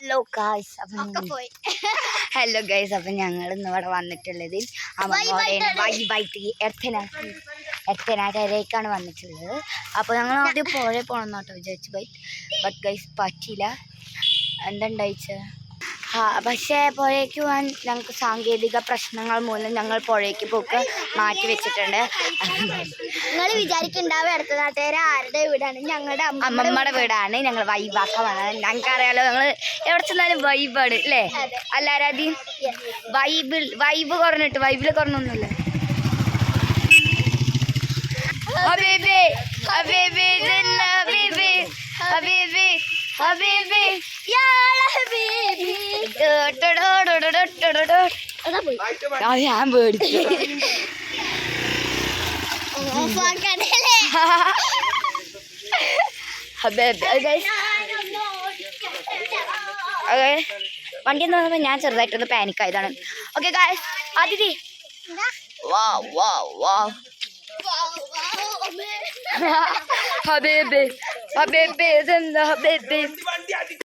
Hello guys, അപ്പം ഞങ്ങൾ ഇന്ന് ഇവിടെ വന്നിട്ടുള്ളത് എർത്തനാട്ടേക്കാണ് വന്നിട്ടുള്ളത്. അപ്പോൾ ഞങ്ങൾ ആദ്യം പുഴയിൽ പോകണം എന്നോട്ടോ വിചാരിച്ചു ബട്ട് ഗൈസ് പറ്റിയില്ല. എന്തുണ്ടായിച്ച പക്ഷേ പുഴയ്ക്ക് പോകാൻ ഞങ്ങൾക്ക് സാങ്കേതിക പ്രശ്നങ്ങൾ മൂലം ഞങ്ങൾ പുഴയ്ക്ക് പോക്ക് മാറ്റി വെച്ചിട്ടുണ്ട്. നിങ്ങൾ വിചാരിക്കുന്നുണ്ടാവും എർത്തനാട്ടുകാരെ ആരുടെ വീടാണ്? ഞങ്ങളുടെ അമ്മമ്മയുടെ വീടാണ്. ഞങ്ങൾ വൈബാക്കാൻ വന്നത്. ഞങ്ങൾക്കറിയാലോ, ഞങ്ങൾ എവിടെ ചെന്നാലും വൈബാണ് അല്ലേ? അല്ലാരാദ്യം വൈബ് കുറഞ്ഞിട്ട് വൈബിൽ കുറഞ്ഞൊന്നുമില്ല. ഞാൻ പേടിച്ചു. വണ്ടി എന്ന് പറയുമ്പോൾ ഞാൻ ചെറുതായിട്ടൊന്ന് പാനിക് ആയതാണ്. ഓക്കെ ഗായ്സ്, അതിഥി ഹബീബി ഹബീബി ഹബീബി